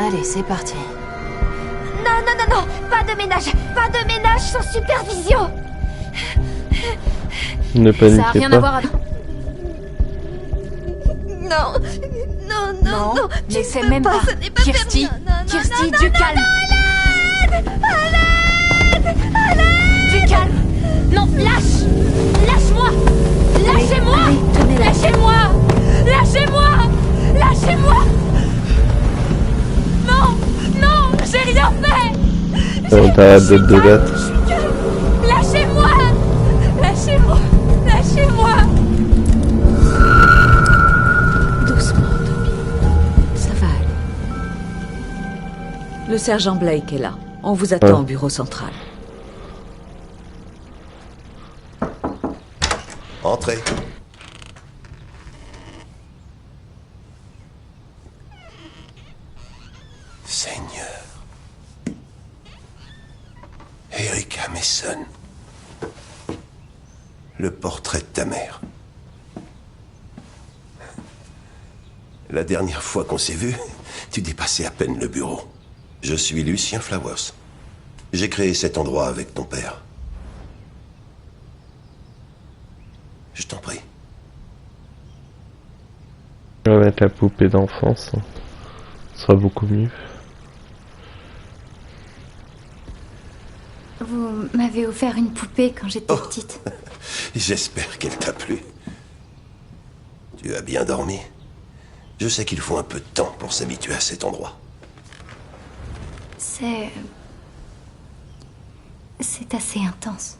Allez, c'est parti. Non, non, non, non. Pas de ménage sans supervision. Ne Ça a paniquez rien pas. à voir avec... Non, non, non, non. mais c'est même pas... Ce n'est pas Kirsty, permis. Non, non, Kirsty, non, non, du non, calme. non, Du calme. Non, lâche. Lâche-moi. Lâchez-moi. allez, tenez-la. Lâchez-moi. Lâchez-moi. Lâchez-moi. Non, non, j'ai rien fait. On t'arrête de te débattre. Lâchez-moi. Lâchez-moi. Lâchez-moi. Doucement, Toby. Ça va aller. Le sergent Blake est là. On vous attend Ouais. au bureau central. Entrez. Seigneur. Erika Mason. Le portrait de ta mère. La dernière fois qu'on s'est vu, tu dépassais à peine le bureau. Je suis Lucien Flowers. J'ai créé cet endroit avec ton père. Je t'en prie. On va mettre la poupée d'enfance. Ce sera beaucoup mieux. Vous m'avez offert une poupée quand j'étais petite. J'espère qu'elle t'a plu. Tu as bien dormi? Je sais qu'il faut un peu de temps pour s'habituer à cet endroit. C'est assez intense.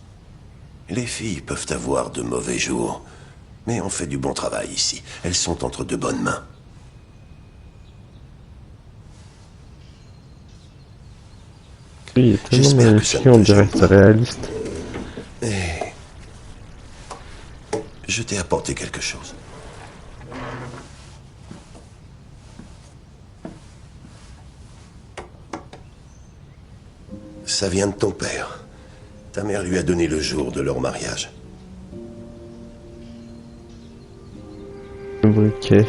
Les filles peuvent avoir de mauvais jours, mais on fait du bon travail ici. Elles sont entre de bonnes mains. Il est tellement J'espère que ça magnifique, ne on te dirait gêne que c'est pas. réaliste. Et je t'ai apporté quelque chose. Ça vient de ton père. Ta mère lui a donné le jour de leur mariage. Le briquet.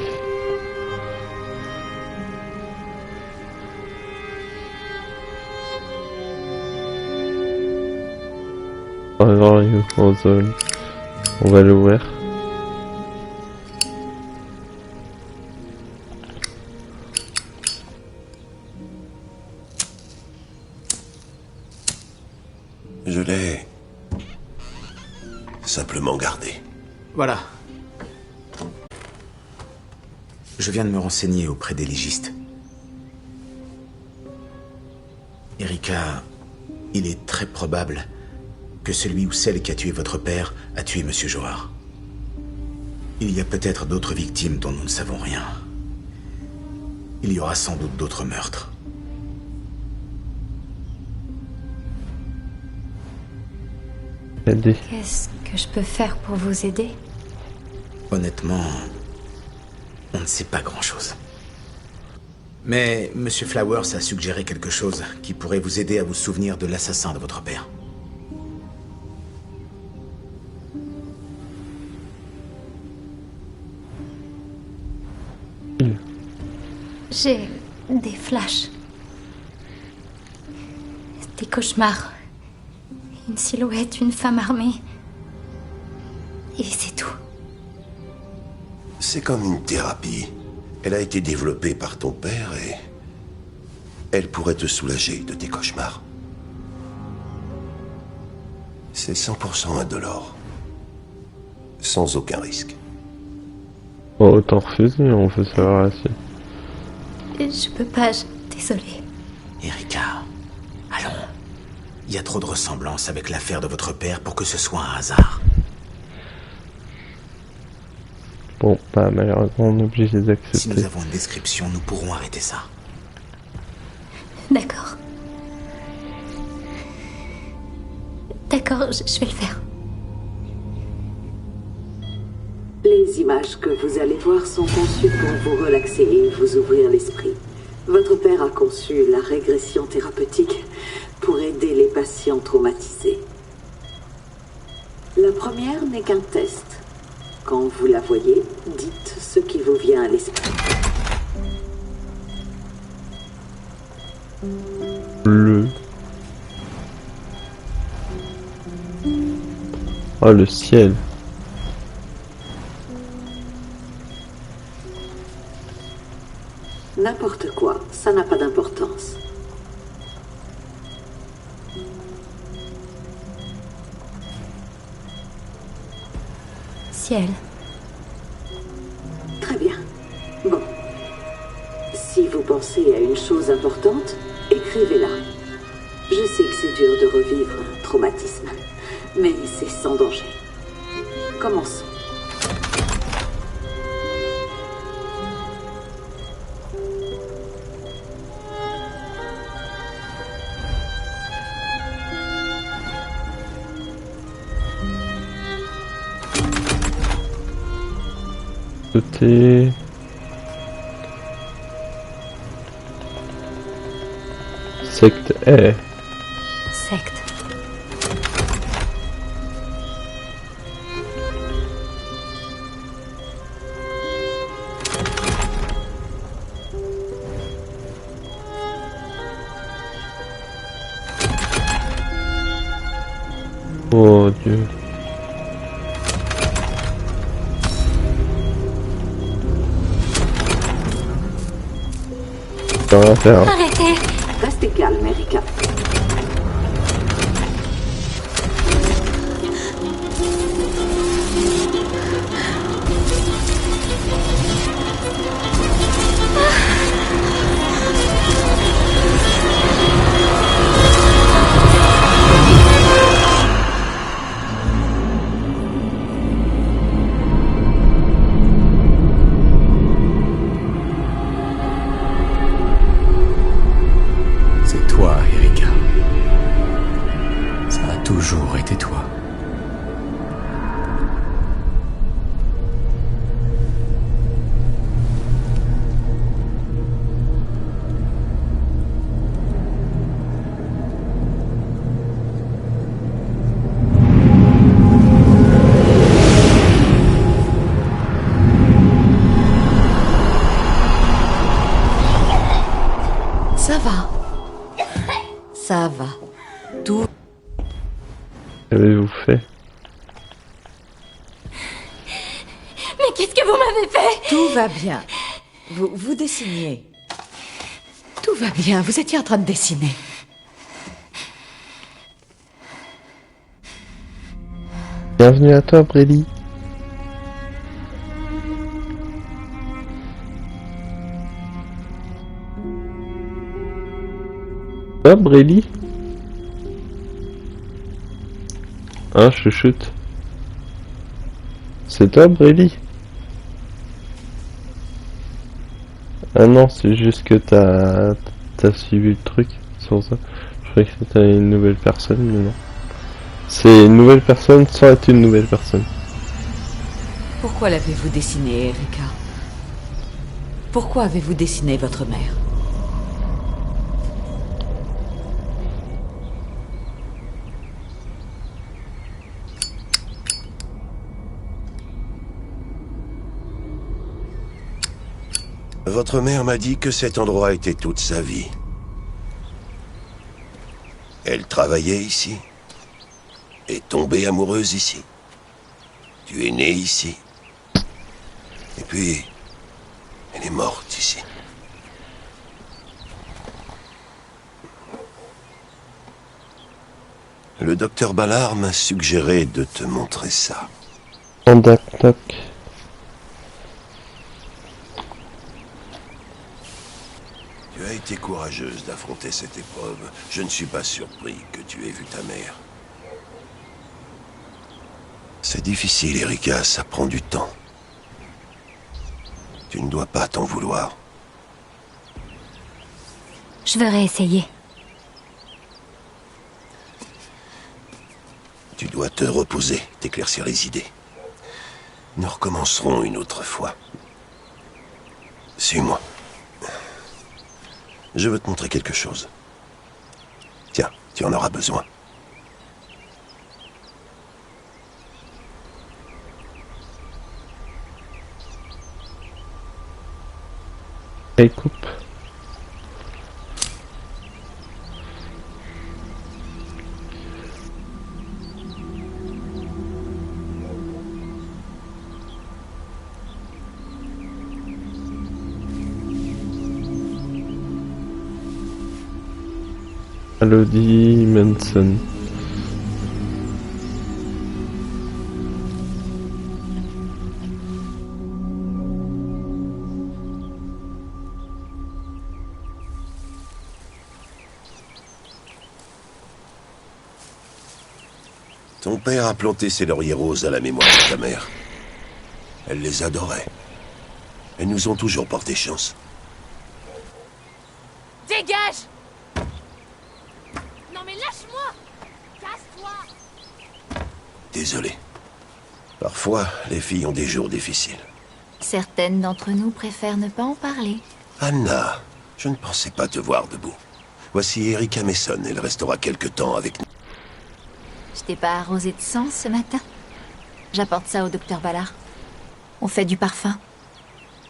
On va l'ouvrir. Je l'ai simplement gardé. Voilà. Je viens de me renseigner auprès des légistes. Erika, il est très probable que celui ou celle qui a tué votre père a tué Monsieur Johar. Il y a peut-être d'autres victimes dont nous ne savons rien. Il y aura sans doute d'autres meurtres. Aider. Qu'est-ce que je peux faire pour vous aider? Honnêtement, on ne sait pas grand-chose. Mais Monsieur Flowers a suggéré quelque chose qui pourrait vous aider à vous souvenir de l'assassin de votre père. J'ai des flashs. Des cauchemars. Une silhouette, une femme armée. Et c'est tout. C'est comme une thérapie. Elle a été développée par ton père et elle pourrait te soulager de tes cauchemars. C'est 100% indolore. Sans aucun risque. Bon, autant refuser, on veut savoir si. Je peux pas, désolée. Erika, allons. Il y a trop de ressemblances avec l'affaire de votre père pour que ce soit un hasard. Bon, bah malheureusement on est obligé Si d'accepter. nous avons une description, nous pourrons arrêter ça. D'accord. D'accord, je vais le faire. Les images que vous allez voir sont conçues pour vous relaxer et vous ouvrir l'esprit. Votre père a conçu la régression thérapeutique pour aider les patients traumatisés. La première n'est qu'un test. Quand vous la voyez, dites ce qui vous vient à l'esprit. Bleu. Oh, le ciel. N'importe quoi, ça n'a pas d'importance. Ciel. Très bien. Bon. Si vous pensez à une chose importante, écrivez-la. Je sais que c'est dur de revivre un traumatisme, mais c'est sans danger. Commençons. Côté. Secte A. Secte. Oh Dieu. Ça va faire. Arrêtez! Restez calme, Erika. C'est toi, Erika. Ça a toujours été toi. Ça va. Ça va. Tout Qu'avez-vous fait? Mais qu'est-ce que vous m'avez fait? Tout va bien. Vous dessiniez. Tout va bien. Vous étiez en train de dessiner. Bienvenue à toi, Brady. Ah, Brady? Hein, chouchoute? C'est toi, Brady? Ah non, c'est juste que t'as suivi le truc, c'est pour ça. Je croyais que c'était une nouvelle personne, mais non. C'est une nouvelle personne sans être une nouvelle personne. Pourquoi l'avez-vous dessiné, Erika? Pourquoi avez-vous dessiné votre mère? Votre mère m'a dit que cet endroit était toute sa vie. Elle travaillait ici. Est tombée amoureuse ici. Tu es né ici. Et puis, elle est morte ici. Le docteur Ballard m'a suggéré de te montrer ça. Toc. Tu as été courageuse d'affronter cette épreuve. Je ne suis pas surpris que tu aies vu ta mère. C'est difficile, Erika, ça prend du temps. Tu ne dois pas t'en vouloir. Je veux réessayer. Tu dois te reposer, t'éclaircir les idées. Nous recommencerons une autre fois. Suis-moi. Je veux te montrer quelque chose. Tiens, tu en auras besoin. Et coupe. Elodie Manson. Ton père a planté ses lauriers roses à la mémoire de ta mère. Elle les adorait. Elles nous ont toujours porté chance. Dégage! Non mais lâche-moi! Casse-toi! Désolé. Parfois, les filles ont des jours difficiles. Certaines d'entre nous préfèrent ne pas en parler. Anna, je ne pensais pas te voir debout. Voici Erika Mason, elle restera quelque temps avec nous. Je t'ai pas arrosé de sang ce matin? J'apporte ça au docteur Ballard. On fait du parfum.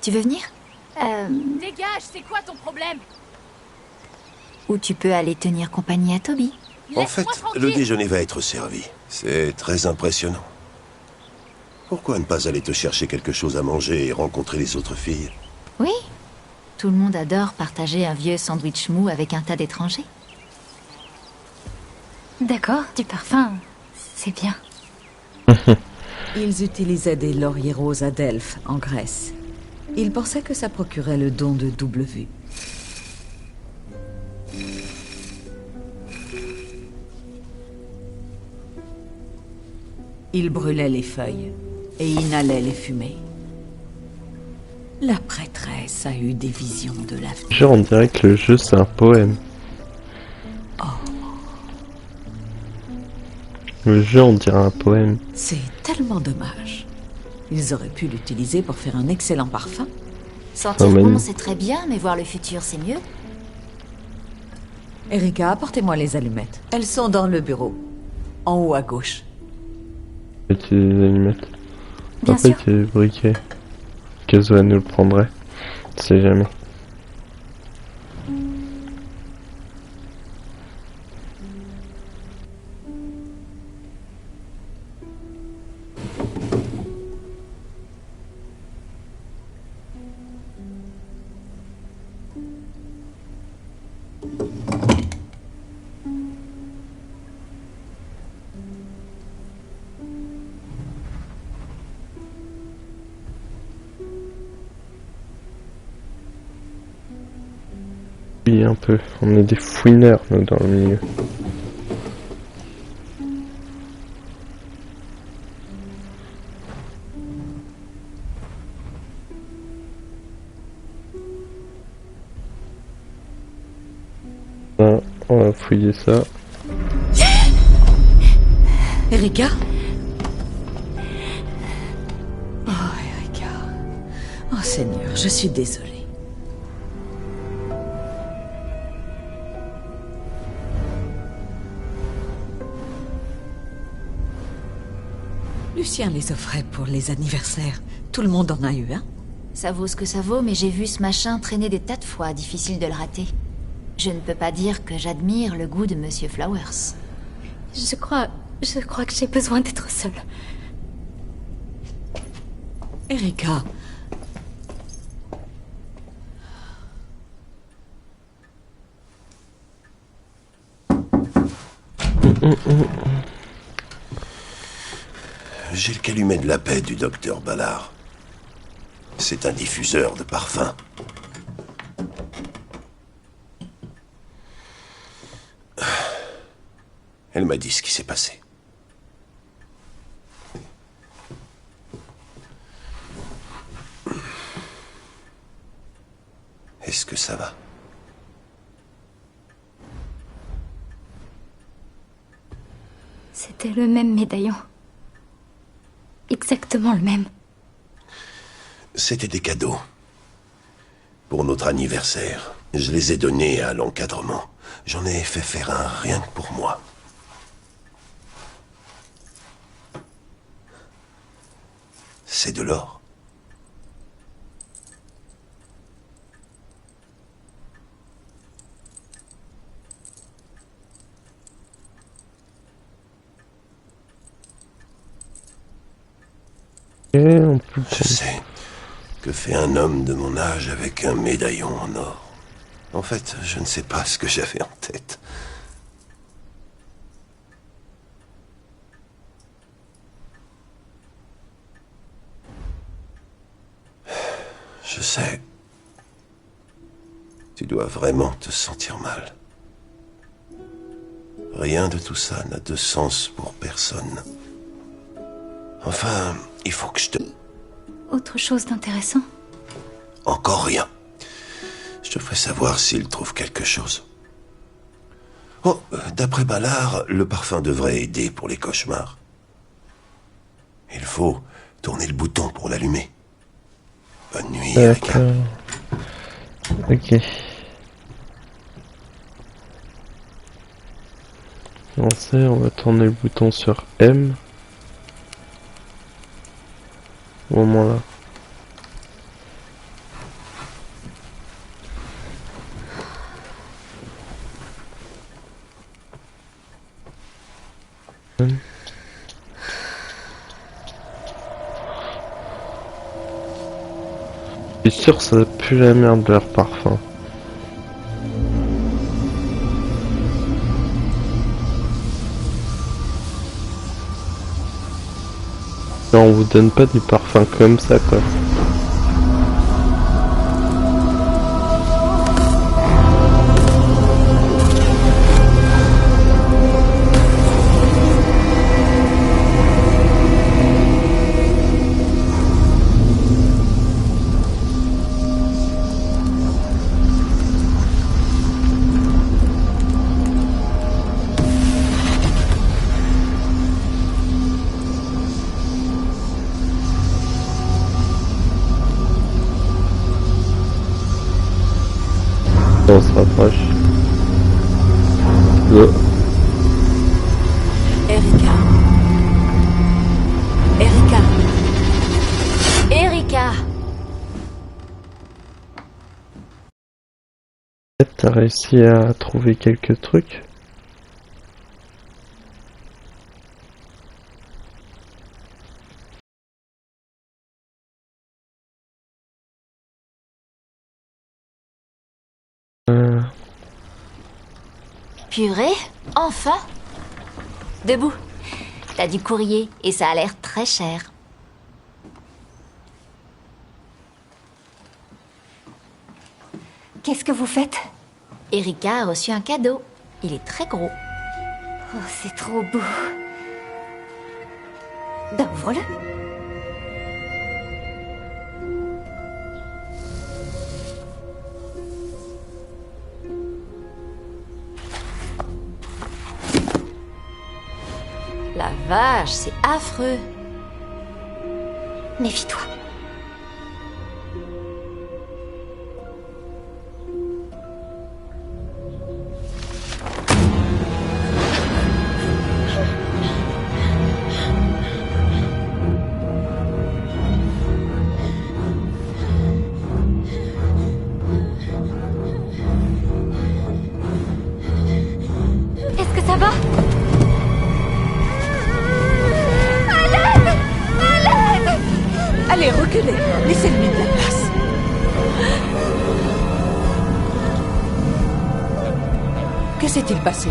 Tu veux venir? Dégage, c'est quoi ton problème? Ou tu peux aller tenir compagnie à Toby. En fait, le déjeuner va être servi. C'est très impressionnant. Pourquoi ne pas aller te chercher quelque chose à manger et rencontrer les autres filles? Oui. Tout le monde adore partager un vieux sandwich mou avec un tas d'étrangers. D'accord, du parfum, c'est bien. Ils utilisaient des lauriers roses à Delphes, en Grèce. Ils pensaient que ça procurait le don de double vue. Ils brûlaient les feuilles et inhalaient les fumées. La prêtresse a eu des visions de l'avenir. Genre, on dirait que le jeu c'est un poème. Le jeu, on dirait un poème. C'est tellement dommage. Ils auraient pu l'utiliser pour faire un excellent parfum. Sentir bon, c'est très bien, mais voir le futur, c'est mieux. Erika, apportez-moi les allumettes. Elles sont dans le bureau, en haut à gauche. Utiliser les allumettes. Bien Après, sûr. utiliser le briquet. Kazuha nous le prendrait. On sait jamais. Oui, un peu. On est des fouineurs, nous, dans le milieu. Là, on va fouiller ça. Erika? Oh, Erika. Oh, Seigneur, je suis désolée. Lucien les offrait pour les anniversaires. Tout le monde en a eu, hein? Ça vaut ce que ça vaut, mais j'ai vu ce machin traîner des tas de fois, difficile de le rater. Je ne peux pas dire que j'admire le goût de Monsieur Flowers. Je crois que j'ai besoin d'être seule. Erika. J'ai le calumet de la paix du docteur Ballard. C'est un diffuseur de parfums. Elle m'a dit ce qui s'est passé. Est-ce que ça va? C'était le même médaillon. Exactement le même. C'était des cadeaux. Pour notre anniversaire. Je les ai donnés à l'encadrement. J'en ai fait faire un rien que pour moi. C'est de l'or. Et on peut... Je sais. Que fait un homme de mon âge avec un médaillon en or? En fait, je ne sais pas ce que j'avais en tête. Je sais. Tu dois vraiment te sentir mal. Rien de tout ça n'a de sens pour personne. Enfin, il faut que je te... Autre chose d'intéressant? Encore rien. Je te ferai savoir s'il trouve quelque chose. Oh, d'après Ballard, le parfum devrait aider pour les cauchemars. Il faut tourner le bouton pour l'allumer. Bonne nuit, Erika. Ok. On va tourner le bouton sur M. Au moment là. Je suis sûr que ça pue la merde de leur parfum. Non, on vous donne pas du parfum comme ça, quoi. On se rapproche. Erika. Erika. Erika! T'as réussi à trouver quelques trucs? Purée, enfin! Debout. T'as du courrier et ça a l'air très cher. Qu'est-ce que vous faites? Erika a reçu un cadeau. Il est très gros. Oh, c'est trop beau. Ouvre-le. La vache, c'est affreux. Méfie-toi. Est-ce que ça va? Allez, reculez. Laissez-lui de la place. Que s'est-il passé?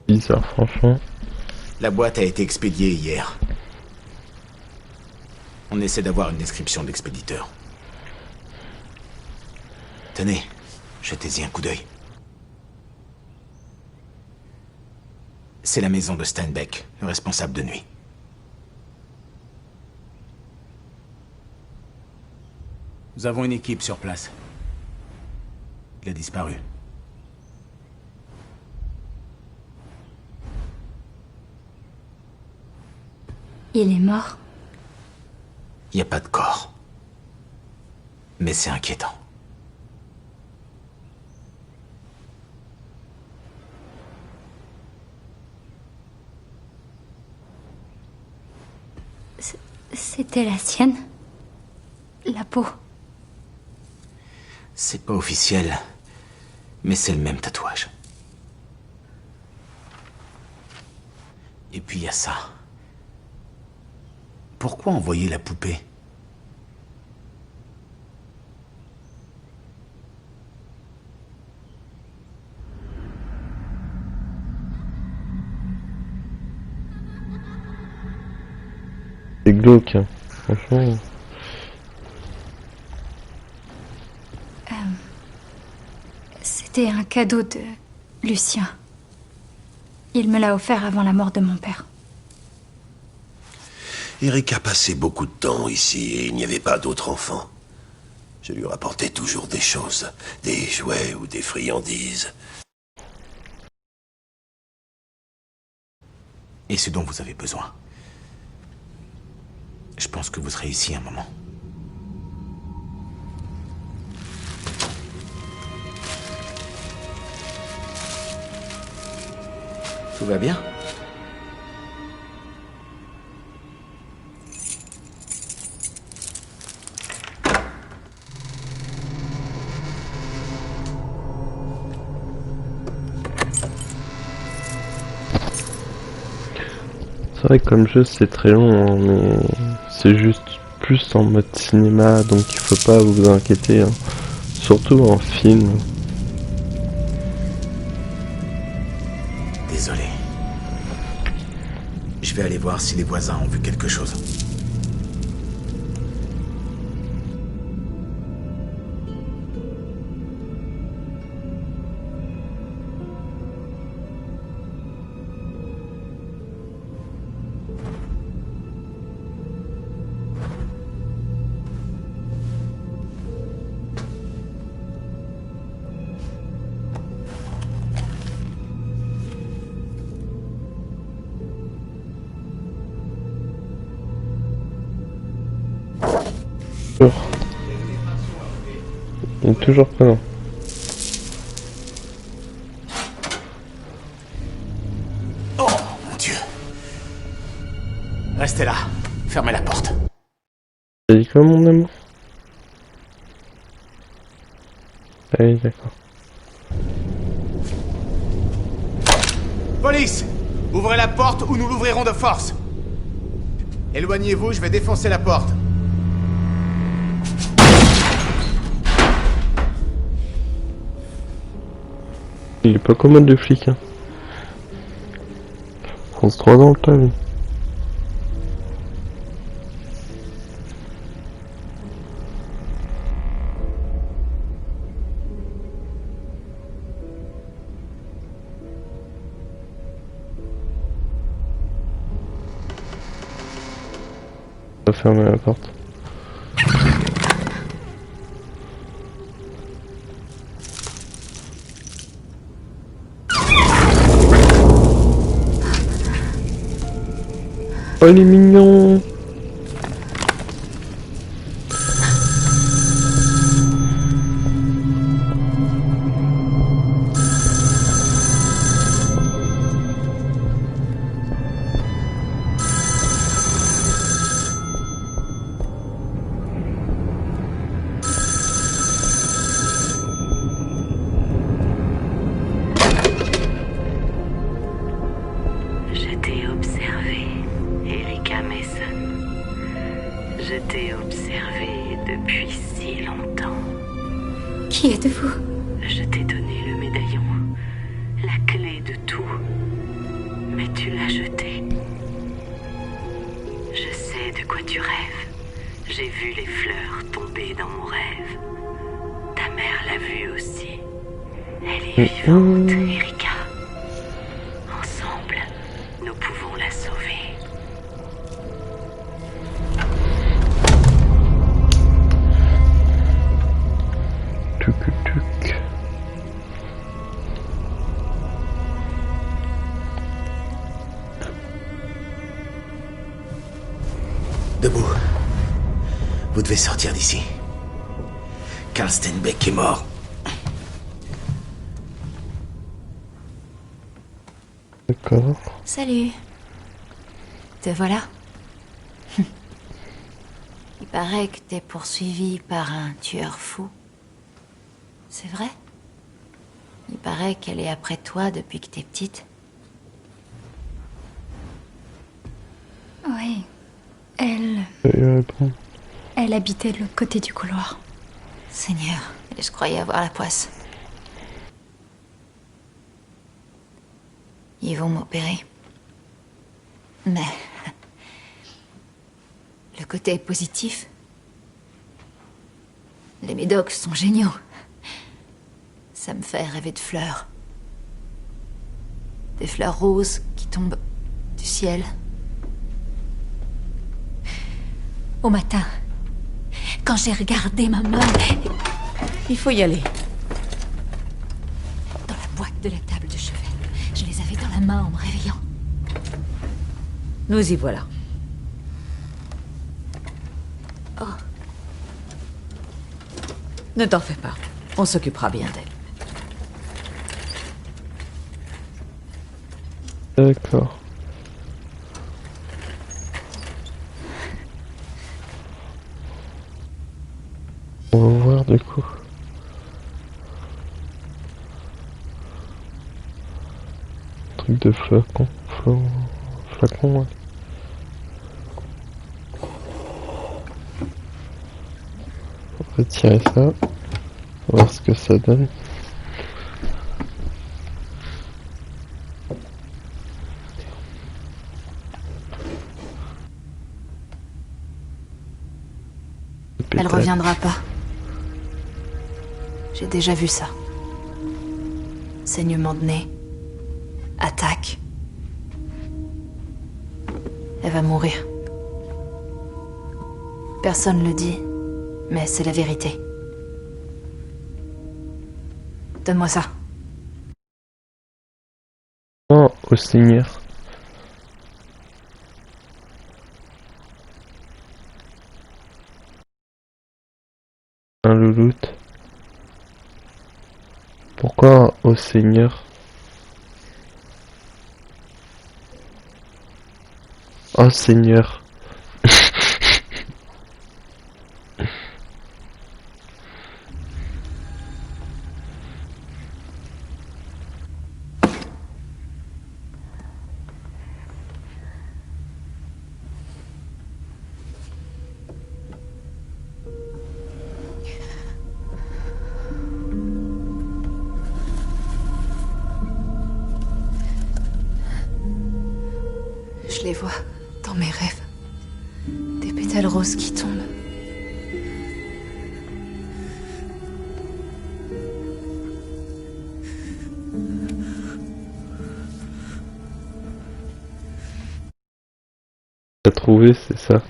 Bizarre, franchement. La boîte a été expédiée hier. On essaie d'avoir une description de l'expéditeur. Tenez, jetez-y un coup d'œil. C'est la maison de Steinbeck, le responsable de nuit. Nous avons une équipe sur place. Il a disparu. Il est mort. Il n'y a pas de corps. Mais c'est inquiétant. C'était la sienne? La peau? C'est pas officiel, mais c'est le même tatouage. Et puis il y a ça. Pourquoi envoyer la poupée? C'est glauque, hein. Franchement. C'était un cadeau de Lucien. Il me l'a offert avant la mort de mon père. Erika passait beaucoup de temps ici et il n'y avait pas d'autres enfants. Je lui rapportais toujours des choses, des jouets ou des friandises. Et ce dont vous avez besoin. Je pense que vous serez ici un moment. Tout va bien? C'est vrai que comme jeu c'est très long, hein, mais c'est juste plus en mode cinéma, donc il faut pas vous inquiéter, hein. Surtout en film. Désolé. Je vais aller voir si les voisins ont vu quelque chose. Il est toujours pas là. Oh, mon Dieu. Restez là. Fermez la porte. T'as dit quoi, mon amour? Ah oui, d'accord. Police! Ouvrez la porte ou nous l'ouvrirons de force. Éloignez-vous, je vais défoncer la porte. Il est pas commode de flic, hein. France 3 ans le tas, lui. On va fermer la porte. Oh, il est mignon. Je t'ai observé, Erika Mason. Je t'ai observé depuis si longtemps. Qui êtes-vous? Je t'ai donné le médaillon, la clé de tout. Mais tu l'as jeté. Je sais de quoi tu rêves. J'ai vu les fleurs tomber dans mon rêve. Ta mère l'a vue aussi. Elle est vivante, Erika. Ensemble, nous pouvons la sauver. Tuc, tuc. Debout. Vous devez sortir d'ici. Karl Steinbeck est mort. D'accord. Salut. Te voilà. Il paraît que t'es poursuivi par un tueur fou. C'est vrai? Il paraît qu'elle est après toi depuis que t'es petite. Oui. Elle Bon. habitait de l'autre côté du couloir. Seigneur, et je croyais avoir la poisse. Ils vont m'opérer. Mais... le côté positif... les médocs sont géniaux. Ça me fait rêver de fleurs. Des fleurs roses qui tombent du ciel. Au matin, quand j'ai regardé ma main Il faut y aller. dans la boîte de la table de chevet, je les avais dans la main en me réveillant. Nous y voilà. Oh, Ne t'en fais pas. On s'occupera bien d'elle. D'accord. On va voir du coup. Truc de flacon. Flacon, ouais. On va retirer ça. On va voir ce que ça donne. elle reviendra pas. J'ai déjà vu ça. Saignement de nez. Attaque. Elle va mourir. Personne le dit, mais c'est la vérité. Donne-moi ça. Non, au Seigneur. Un louloute. Pourquoi au Seigneur? Oh Seigneur. Je les vois dans mes rêves. Des pétales roses qui tombent. T'as trouvé, c'est ça.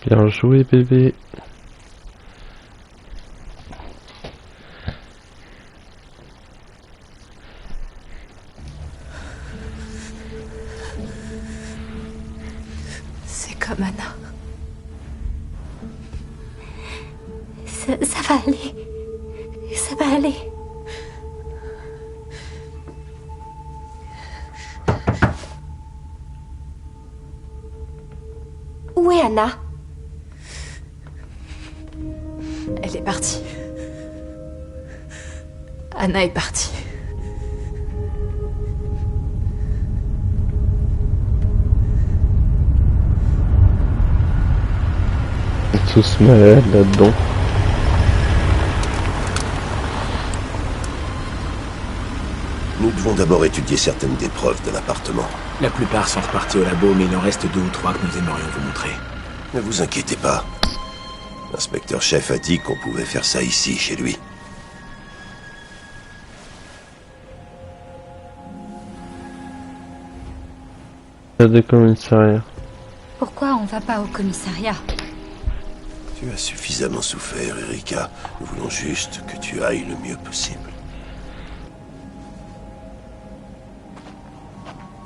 Bien joué, bébé. C'est comme Anna. Ça va aller. Ça va aller. Où est Anna? Elle est partie. Anna est partie. On est tous malades là-dedans. Nous devons d'abord étudier certaines des preuves de l'appartement. La plupart sont repartis au labo, mais il en reste 2 ou 3 que nous aimerions vous montrer. Ne vous inquiétez pas. L'inspecteur-chef a dit qu'on pouvait faire ça ici, chez lui. Pas de commissariat. Pourquoi on va pas au commissariat? Tu as suffisamment souffert, Erika. Nous voulons juste que tu ailles le mieux possible.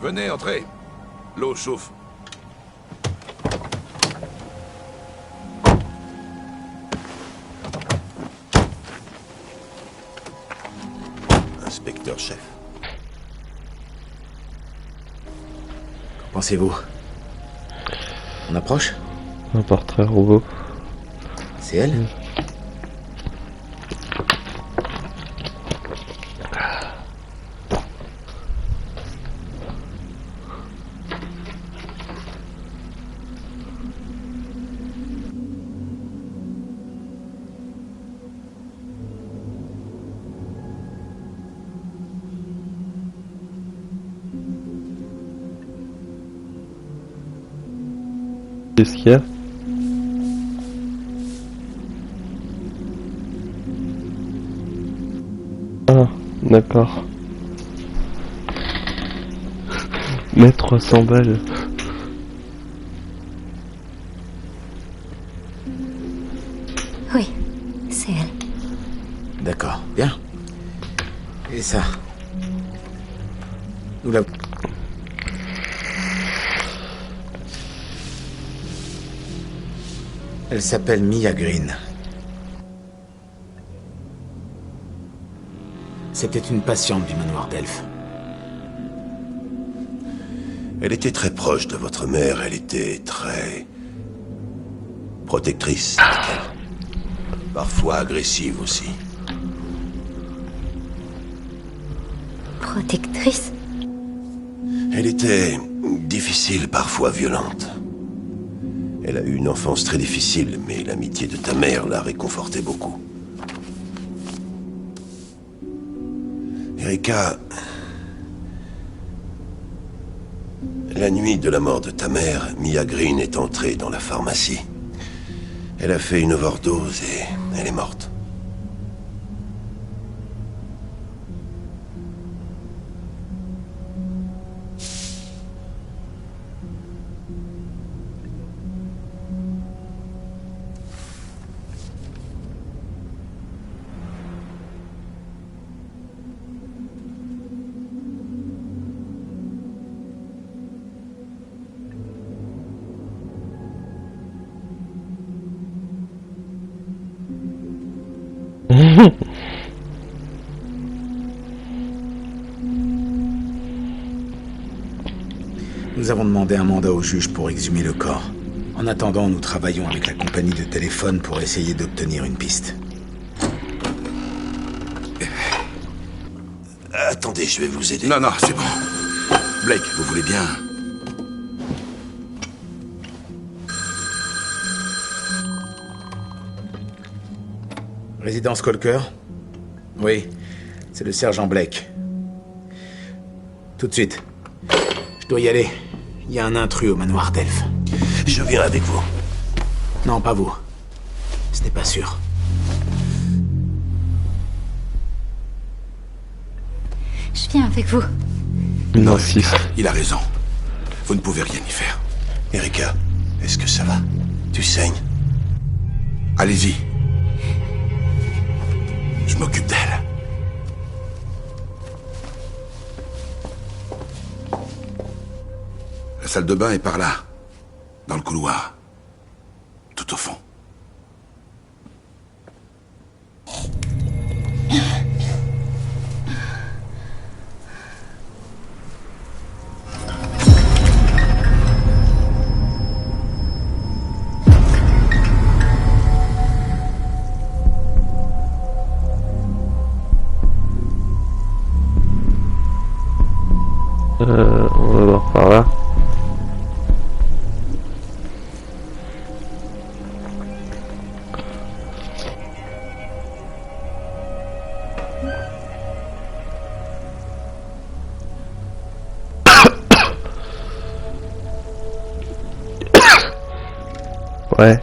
Venez, entrez. L'eau chauffe. Inspecteur-chef. Qu'en pensez-vous? On approche? Un portrait robot. C'est elle? Qu'est-ce qu'il y a? Ah, d'accord. Mais 300 balles. Oui, c'est elle. D'accord, bien. Et ça? Nous l'avons... Elle s'appelle Mia Green. C'était une patiente du manoir d'Elf. Elle était très proche de votre mère, elle était très... protectrice, dit-elle. Parfois agressive aussi. Protectrice? Elle était difficile, parfois violente. Elle a eu une enfance très difficile, mais l'amitié de ta mère l'a réconfortée beaucoup. Erika... La nuit de la mort de ta mère, Mia Green est entrée dans la pharmacie. Elle a fait une overdose et elle est morte. Nous avons demandé un mandat au juge pour exhumer le corps. En attendant, nous travaillons avec la compagnie de téléphone pour essayer d'obtenir une piste. Attendez, je vais vous aider. Non, c'est bon. Blake, vous voulez bien... Résidence Colker? Oui, c'est le sergent Blake. Tout de suite. Je dois y aller. Il y a un intrus au manoir d'Elf. Je viens avec vous. Non, pas vous. Ce n'est pas sûr. Je viens avec vous. Non, Erika, il a raison. Vous ne pouvez rien y faire. Erika, est-ce que ça va? Tu saignes? Allez-y. Je m'occupe d'elle. La salle de bain est par là, dans le couloir, tout au fond. On va voir par là. Ouais.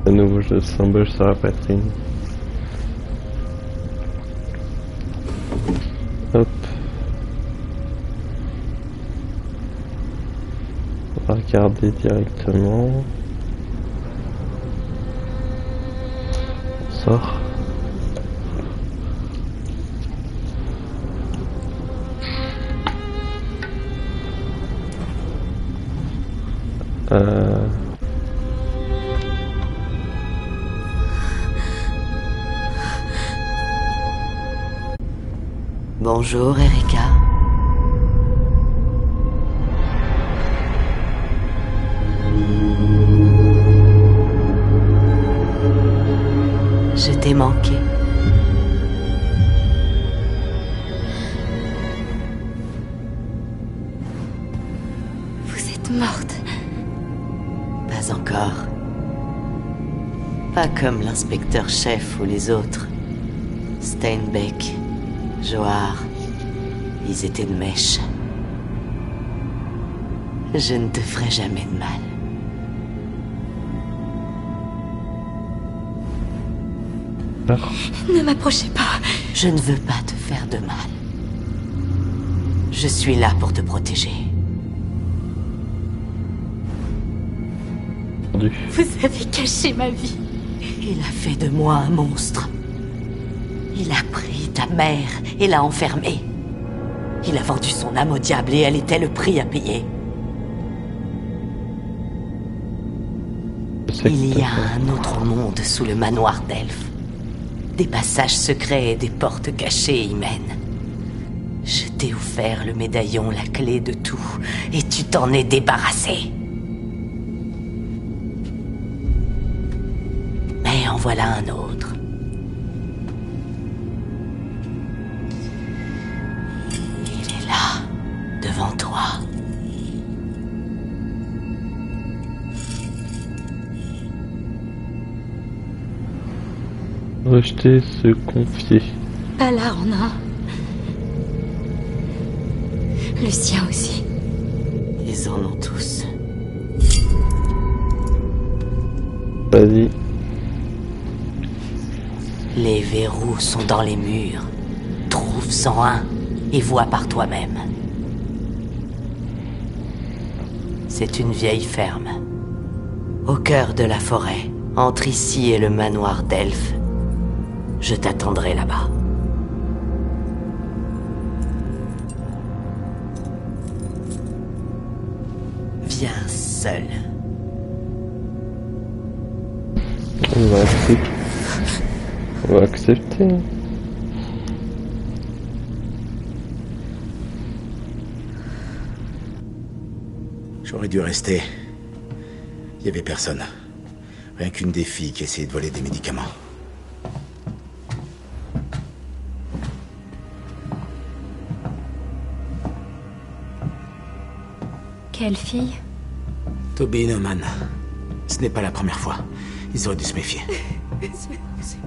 À nouveau, je symbole sur la poitrine. Hop. On va regarder directement. On sort. Bonjour, Erika. Je t'ai manqué. Vous êtes morte. Pas encore. Pas comme l'inspecteur-chef ou les autres. Steinbeck, Johar, ils étaient de mèche. Je ne te ferai jamais de mal. Ne m'approchez pas. Je ne veux pas te faire de mal. Je suis là pour te protéger. Vous avez caché ma vie. Il a fait de moi un monstre. Il a pris ta mère et l'a enfermée. Il a vendu son âme au diable et elle était le prix à payer. Il y a un autre monde sous le manoir d'Elfe. Des passages secrets et des portes cachées y mènent. Je t'ai offert le médaillon, la clé de tout, et tu t'en es débarrassé. Mais en voilà un autre. Il est là, devant toi. Rejeter, se confier. Ballard en a un. Le sien aussi. Ils en ont tous. Vas-y. Les verrous sont dans les murs. Trouve-en un et vois par toi-même. C'est une vieille ferme. Au cœur de la forêt. Entre ici et le manoir d'Elfe. Je t'attendrai là-bas. Viens seul. On va accepter. On va accepter. J'aurais dû rester. Il y avait personne. Rien qu'une des filles qui essayait de voler des médicaments. Quelle fille? Toby Neumann. Ce n'est pas la première fois. Ils auraient dû se méfier. C'est bon, ça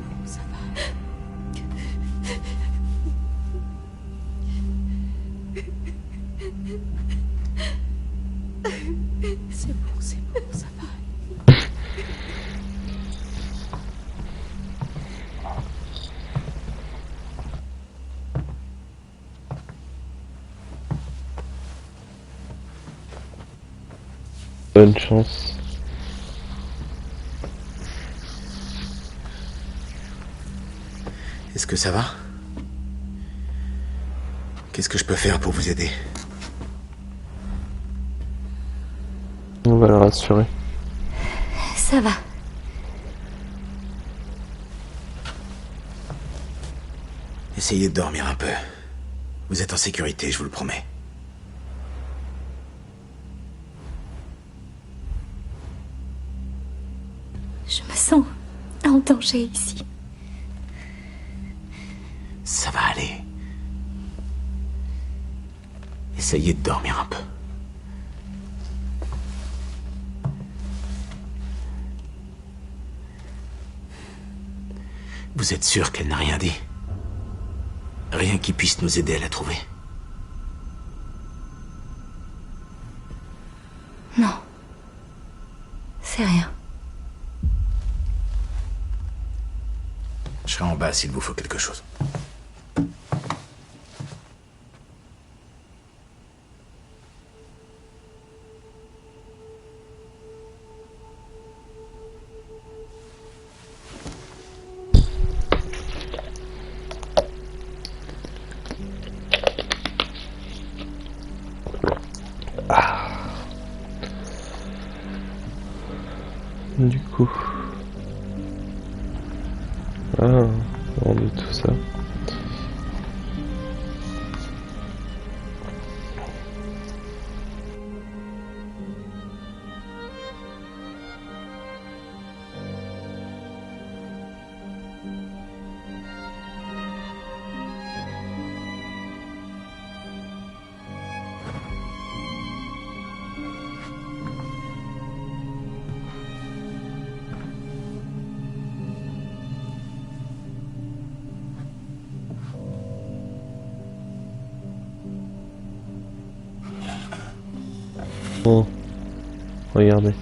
va. C'est bon, ça va. Bonne chance. Est-ce que ça va? Qu'est-ce que je peux faire pour vous aider? On va le rassurer. Ça va. Essayez de dormir un peu. Vous êtes en sécurité, je vous le promets. Je me sens en danger ici. Ça va aller. Essayez de dormir un peu. Vous êtes sûr qu'elle n'a rien dit? Rien qui puisse nous aider à la trouver? Non. C'est rien. Je serai en bas s'il vous faut quelque chose. Du coup... Ah, on dit tout ça. Regardez.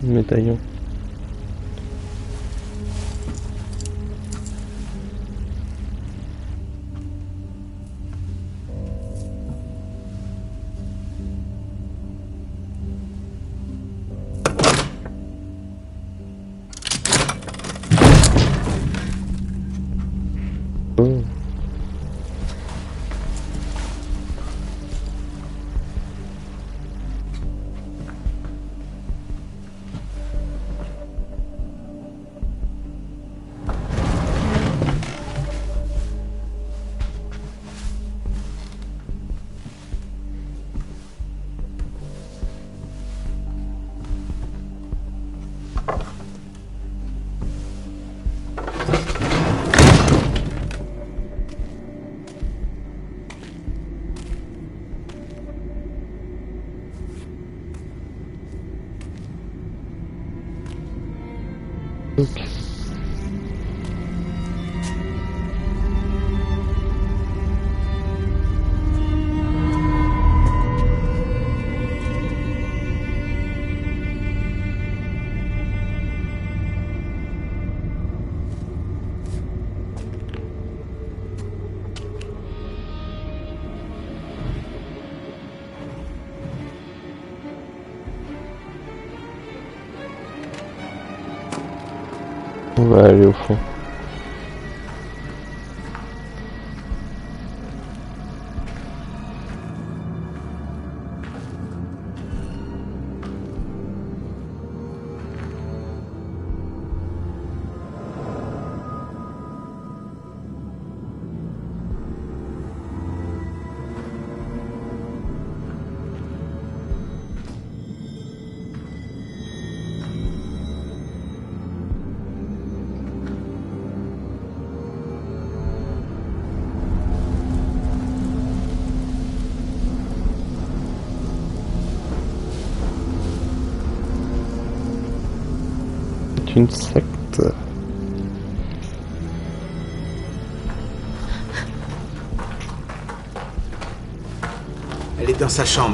Médaillon. Oh. Ok. On va aller au fond. Une secte. Elle est dans sa chambre.